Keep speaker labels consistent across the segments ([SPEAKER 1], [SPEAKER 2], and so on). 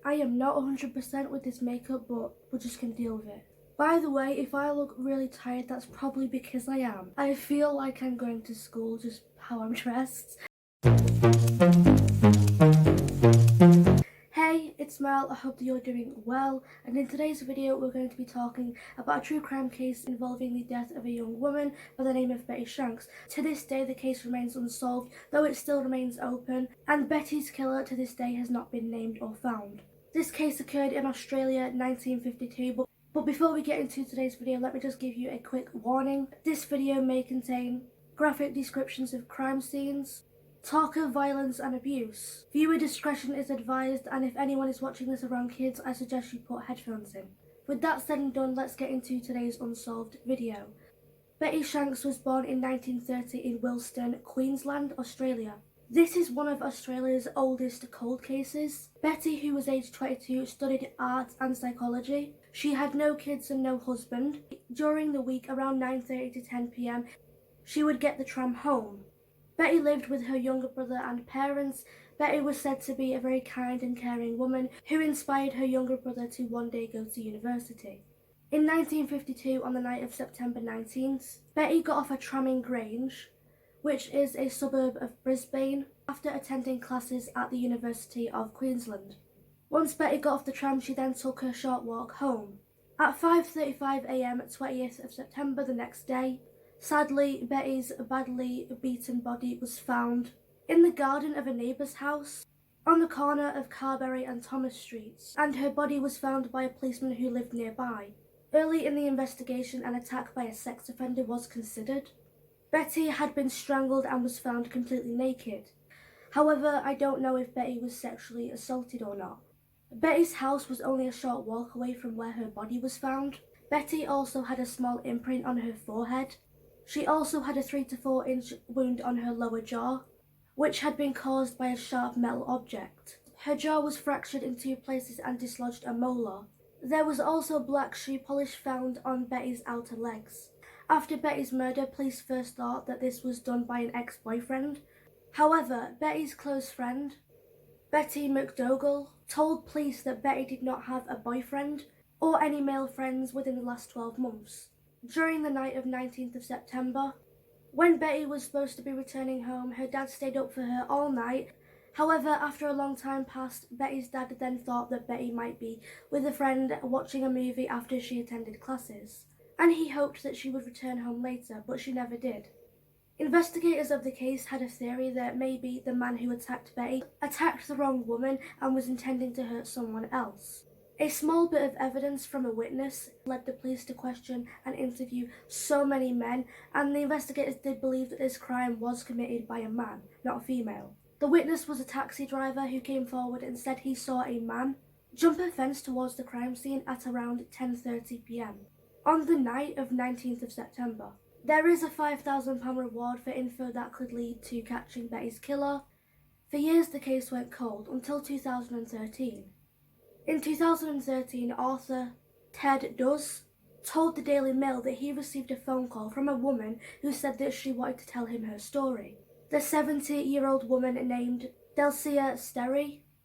[SPEAKER 1] I am not 100% with this makeup, but we're just gonna deal with it. By the way, if I look really tired, that's probably because I am. I feel like I'm going to school, just how I'm dressed. Hey, it's Mel. I hope that you're doing well, and in today's video we're going to be talking about a true crime case involving the death of a young woman by the name of Betty Shanks. To this day the case remains unsolved, though it still remains open, and Betty's killer to this day has not been named or found. This case occurred in Australia in 1952, but before we get into today's video, let me just give you a quick warning. This video may contain graphic descriptions of crime scenes, talk of violence and abuse. Viewer discretion is advised, and if anyone is watching this around kids, I suggest you put headphones in. With that said and done, let's get into today's unsolved video. Betty Shanks was born in 1930 in Wilston, Queensland, Australia. This is one of Australia's oldest cold cases. Betty, who was aged 22, studied art and psychology. She had no kids and no husband. During the week, around 9:30 to 10 p.m, she would get the tram home. Betty lived with her younger brother and parents. Betty was said to be a very kind and caring woman who inspired her younger brother to one day go to university. In 1952, on the night of September 19th, Betty got off a tram in Grange, which is a suburb of Brisbane, after attending classes at the University of Queensland. Once Betty got off the tram, she then took her short walk home. At 5:35 a.m, 20th of September the next day, sadly, Betty's badly beaten body was found in the garden of a neighbour's house on the corner of Carberry and Thomas Streets, and her body was found by a policeman who lived nearby. Early in the investigation, an attack by a sex offender was considered. Betty had been strangled and was found completely naked. However, I don't know if Betty was sexually assaulted or not. Betty's house was only a short walk away from where her body was found. Betty also had a small imprint on her forehead. She also had a 3 to 4 inch wound on her lower jaw, which had been caused by a sharp metal object. Her jaw was fractured in 2 places and dislodged a molar. There was also black shoe polish found on Betty's outer legs. After Betty's murder, police first thought that this was done by an ex-boyfriend. However, Betty's close friend, Betty McDougall, told police that Betty did not have a boyfriend or any male friends within the last 12 months. During the night of 19th of September, when Betty was supposed to be returning home, her dad stayed up for her all night. However, after a long time passed, Betty's dad then thought that Betty might be with a friend watching a movie after she attended classes, and he hoped that she would return home later, but she never did. Investigators of the case had a theory that maybe the man who attacked Betty attacked the wrong woman and was intending to hurt someone else. A small bit of evidence from a witness led the police to question and interview so many men, and the investigators did believe that this crime was committed by a man, not a female. The witness was a taxi driver who came forward and said he saw a man jump a fence towards the crime scene at around 10:30 p.m. on the night of 19th of September. There is a £5,000 reward for info that could lead to catching Betty's killer. For years the case went cold until 2013. In 2013, author Ted Does told the Daily Mail that he received a phone call from a woman who said that she wanted to tell him her story. The 70-year-old woman named Delcia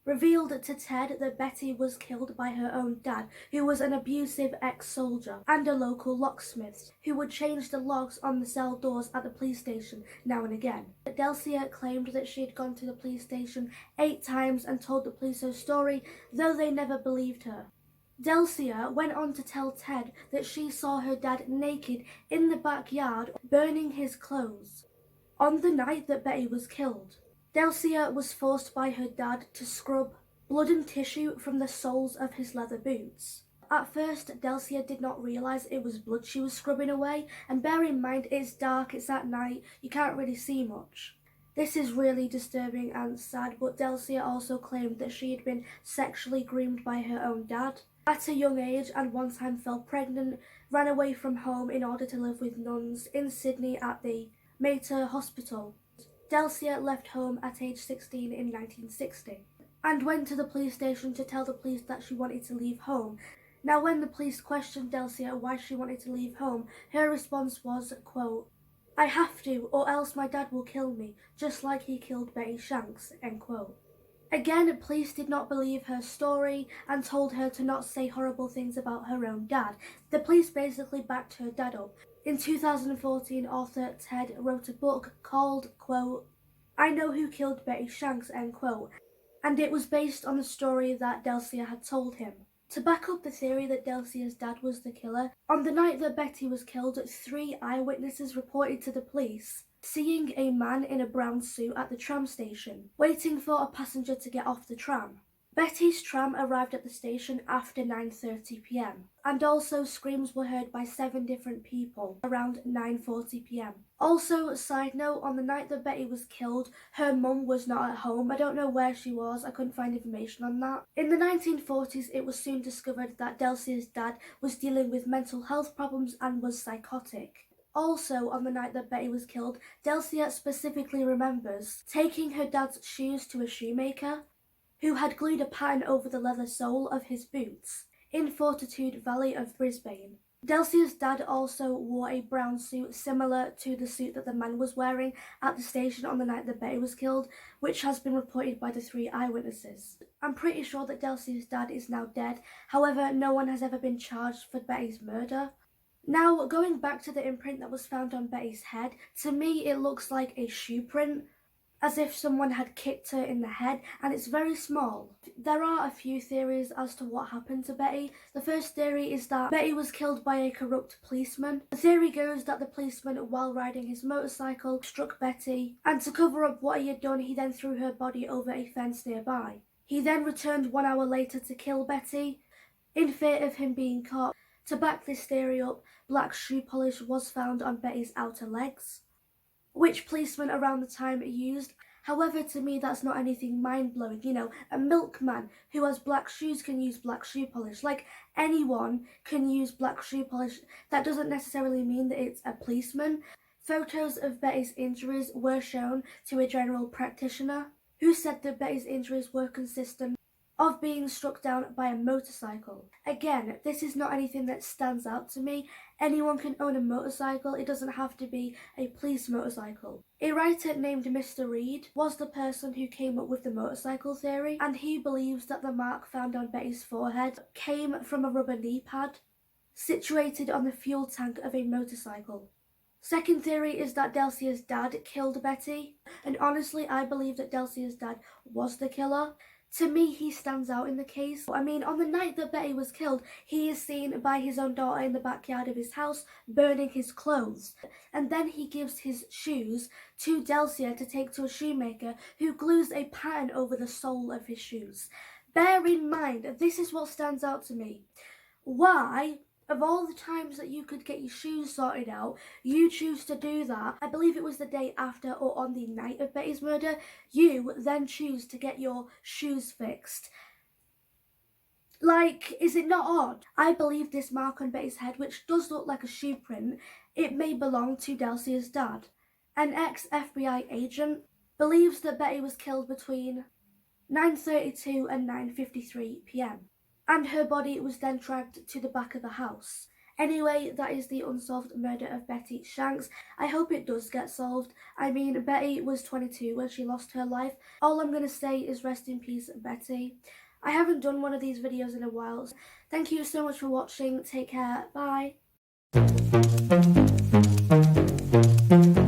[SPEAKER 1] revealed to Ted that Betty was killed by her own dad, who was an abusive ex-soldier, and a local locksmith who would change the locks on the cell doors at the police station now and again. Delcia claimed that she had gone to the police station 8 times and told the police her story, though they never believed her. Delcia went on to tell Ted that she saw her dad naked in the backyard burning his clothes on the night that Betty was killed. Delcia was forced by her dad to scrub blood and tissue from the soles of his leather boots. At first, Delcia did not realise it was blood she was scrubbing away, and bear in mind it's dark, it's at night, you can't really see much. This is really disturbing and sad, but Delcia also claimed that she had been sexually groomed by her own dad at a young age, and one time fell pregnant, ran away from home in order to live with nuns in Sydney at the Mater Hospital. Delcia left home at age 16 in 1960 and went to the police station to tell the police that she wanted to leave home. Now, when the police questioned Delcia why she wanted to leave home, her response was, quote, "I have to, or else my dad will kill me, just like he killed Betty Shanks," end quote. Again, police did not believe her story and told her to not say horrible things about her own dad. The police basically backed her dad up. In 2014, author Ted wrote a book called, quote, "I Know Who Killed Betty Shanks," end quote, and it was based on a story that Delcia had told him. To back up the theory that Delcia's dad was the killer, on the night that Betty was killed, 3 eyewitnesses reported to the police seeing a man in a brown suit at the tram station, waiting for a passenger to get off the tram. Betty's tram arrived at the station after 9:30 p.m. and also screams were heard by 7 different people around 9:40 p.m. Also, side note, on the night that Betty was killed, her mum was not at home. I don't know where she was, I couldn't find information on that. In the 1940s, it was soon discovered that Delcia's dad was dealing with mental health problems and was psychotic. Also, on the night that Betty was killed, Delcia specifically remembers taking her dad's shoes to a shoemaker who had glued a pattern over the leather sole of his boots in Fortitude Valley of Brisbane. Delcia's dad also wore a brown suit similar to the suit that the man was wearing at the station on the night that Betty was killed, which has been reported by the 3 eyewitnesses. I'm pretty sure that Delcia's dad is now dead, however no one has ever been charged for Betty's murder. Now, going back to the imprint that was found on Betty's head, to me it looks like a shoe print, as if someone had kicked her in the head, and it's very small. There are a few theories as to what happened to Betty. The first theory is that Betty was killed by a corrupt policeman. The theory goes that the policeman, while riding his motorcycle, struck Betty, and to cover up what he had done, he then threw her body over a fence nearby. He then returned 1 hour later to kill Betty, in fear of him being caught. To back this theory up, black shoe polish was found on Betty's outer legs, which policemen around the time used. However, to me that's not anything mind-blowing. You know, a milkman who has black shoes can use black shoe polish. Like, anyone can use black shoe polish. That doesn't necessarily mean that it's a policeman. Photos of Betty's injuries were shown to a general practitioner who said that Betty's injuries were consistent of being struck down by a motorcycle. Again, this is not anything that stands out to me. Anyone can own a motorcycle, it doesn't have to be a police motorcycle. A writer named Mr. Reed was the person who came up with the motorcycle theory, and he believes that the mark found on Betty's forehead came from a rubber knee pad situated on the fuel tank of a motorcycle. Second theory is that Delcia's dad killed Betty, and honestly I believe that Delcia's dad was the killer. To me, he stands out in the case. I mean, on the night that Betty was killed, he is seen by his own daughter in the backyard of his house, burning his clothes. And then he gives his shoes to Delcia to take to a shoemaker, who glues a pattern over the sole of his shoes. Bear in mind, this is what stands out to me. Why, of all the times that you could get your shoes sorted out, you choose to do that? I believe it was the day after or on the night of Betty's murder. You then choose to get your shoes fixed. Like, is it not odd? I believe this mark on Betty's head, which does look like a shoe print, it may belong to Delcia's dad. An ex-FBI agent believes that Betty was killed between 9:32 and 9:53 p.m. and her body was then dragged to the back of the house. Anyway, that is the unsolved murder of Betty Shanks. I hope it does get solved. I mean, Betty was 22 when she lost her life. All I'm going to say is rest in peace, Betty. I haven't done one of these videos in a while. Thank you so much for watching. Take care. Bye.